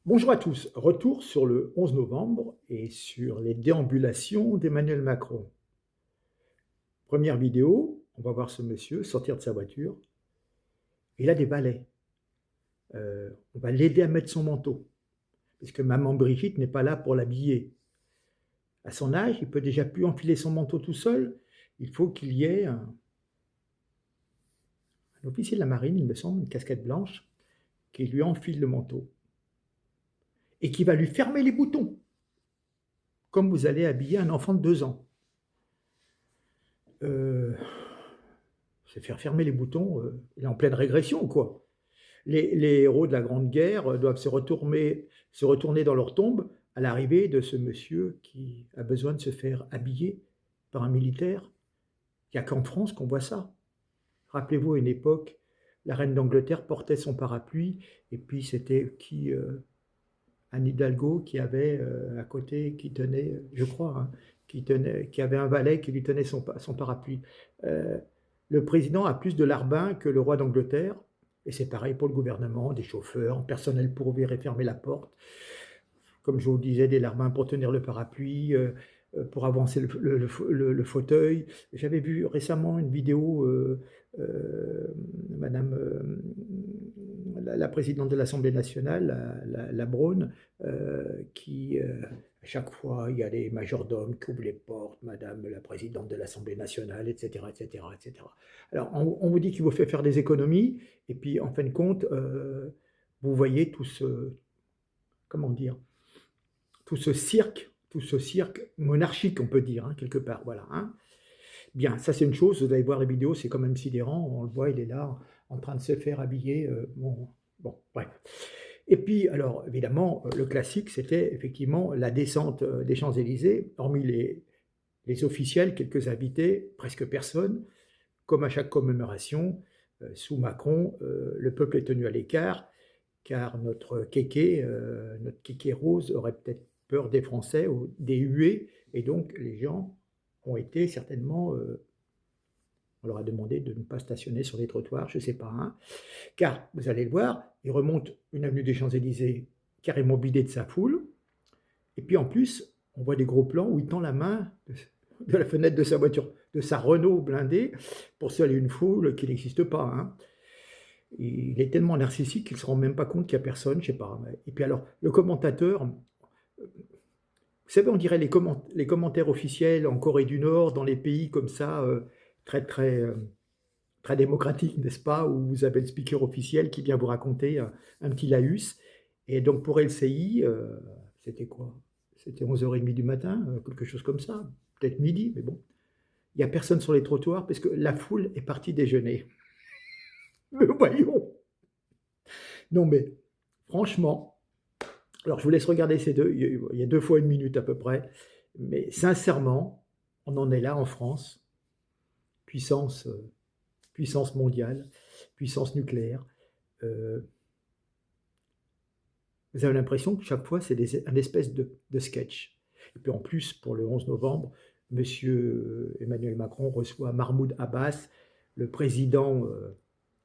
Bonjour à tous, retour sur le 11 novembre et sur les déambulations d'Emmanuel Macron. Première vidéo, on va voir ce monsieur sortir de sa voiture. Il a des balais. On va l'aider à mettre son manteau, puisque maman Brigitte n'est pas là pour l'habiller. À son âge, il peut déjà plus enfiler son manteau tout seul. Il faut qu'il y ait un officier de la marine, il me semble, une casquette blanche, qui lui enfile le manteau et qui va lui fermer les boutons, comme vous allez habiller un enfant de 2 ans. Euh, Se faire fermer les boutons, il est en pleine régression ou quoi? Les héros de la Grande Guerre doivent se retourner dans leur tombe à l'arrivée de ce monsieur qui a besoin de se faire habiller par un militaire. Il n'y a qu'en France qu'on voit ça. Rappelez-vous, à une époque, la reine d'Angleterre portait son parapluie et puis c'était qui, Anne Hidalgo qui avait, à côté, qui tenait, je crois, hein, qui avait un valet qui lui tenait son parapluie. Heu, le président a plus de larbin que le roi d'Angleterre et c'est pareil pour le gouvernement, des chauffeurs, personnel pour ouvrir et fermer la porte. Comme je vous le disais, des larbins pour tenir le parapluie, pour avancer le fauteuil. J'avais vu récemment une vidéo, madame, la présidente de l'Assemblée nationale, la Braun, à chaque fois, il y a les majordomes qui ouvrent les portes, madame la présidente de l'Assemblée nationale, et cetera, et cetera, et cetera. Alors on vous dit qu'il vous fait faire des économies et puis en fin de compte, vous voyez tout ce, comment dire? Tout ce cirque monarchique, on peut dire, hein, quelque part, voilà, hein. Bien, ça c'est une chose, vous allez voir les vidéos, c'est quand même sidérant, on le voit, il est là, en train de se faire habiller, bon, bref. Et puis, alors, évidemment, le classique, c'était effectivement la descente, des Champs-Élysées, hormis les officiels, quelques invités, presque personne. Comme à chaque commémoration, sous Macron, le peuple est tenu à l'écart, car notre kéké rose aurait peut-être peur des Français ou des huées et donc les gens ont été certainement, on leur a demandé de ne pas stationner sur les trottoirs, je ne sais pas, hein. Car vous allez le voir, il remonte une avenue des Champs-Élysées carrément vidée de sa foule et puis en plus, on voit des gros plans où il tend la main de la fenêtre de sa voiture, de sa Renault blindée pour saluer une foule qui n'existe pas, hein. Il est tellement narcissique qu'il ne se rend même pas compte qu'il y a personne, je sais pas. Et puis alors, le commentateur, vous savez, on dirait les commentaires officiels en Corée du Nord, dans les pays comme ça, très, très, très démocratiques, n'est-ce pas? Où vous avez le speaker officiel qui vient vous raconter un petit laïus. Et donc pour LCI, c'était quoi? C'était 11h30 du matin, quelque chose comme ça, peut-être midi, mais bon. Il y a personne sur les trottoirs parce que la foule est partie déjeuner. Mais voyons! Non mais franchement, alors je vous laisse regarder ces deux, il y a 2 fois 1 minute à peu près, mais sincèrement, on en est là en France, puissance, puissance mondiale, puissance nucléaire. Heu, vous avez l'impression que chaque fois c'est un espèce de sketch. Et puis en plus pour le 11 novembre, monsieur Emmanuel Macron reçoit Mahmoud Abbas, le président,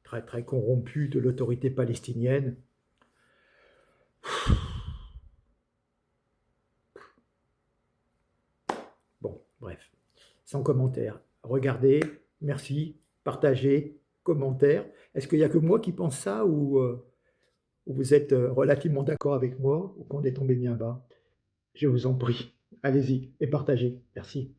très, très corrompu de l'Autorité palestinienne. Bon, bref, sans commentaire. Regardez, merci, partagez, commentaire. Est-ce qu'il y a que moi qui pense ça ou vous êtes, relativement d'accord avec moi ou qu'on est tombé bien bas? Je vous en prie, allez-y et partagez. Merci.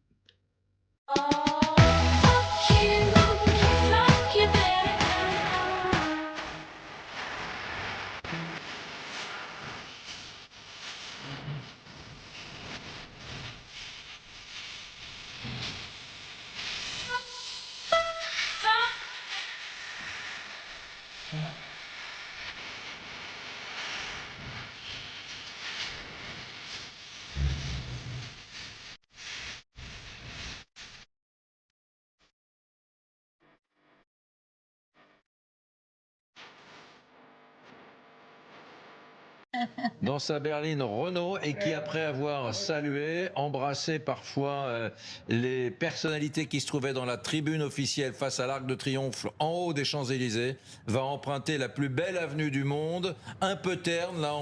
Dans sa berline Renault et qui, après avoir salué, embrassé parfois les personnalités qui se trouvaient dans la tribune officielle face à l'Arc de Triomphe en haut des Champs-Élysées, va emprunter la plus belle avenue du monde, un peu terne là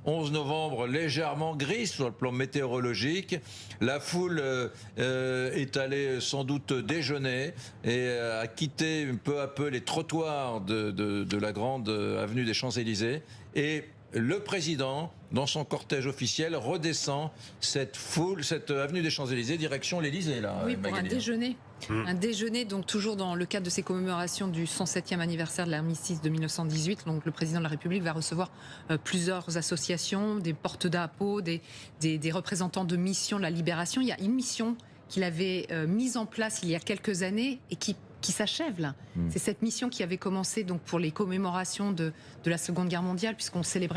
11 novembre légèrement gris sur le plan météorologique. La foule est allée sans doute déjeuner et a quitté peu à peu les trottoirs de la grande avenue des Champs-Élysées. Et le président, dans son cortège officiel, redescend cette avenue des Champs-Élysées, direction l'Élysée, là. Oui, pour Magali. un déjeuner. Un déjeuner, donc toujours dans le cadre de ces commémorations du 107e anniversaire de l'armistice de 1918. Donc le président de la République va recevoir plusieurs associations, des porte-drapeaux, des représentants de missions de la libération. Il y a une mission qu'il avait mise en place il y a quelques années et qui s'achève là. C'est cette mission qui avait commencé donc pour les commémorations de la Seconde Guerre mondiale, puisqu'on célébrait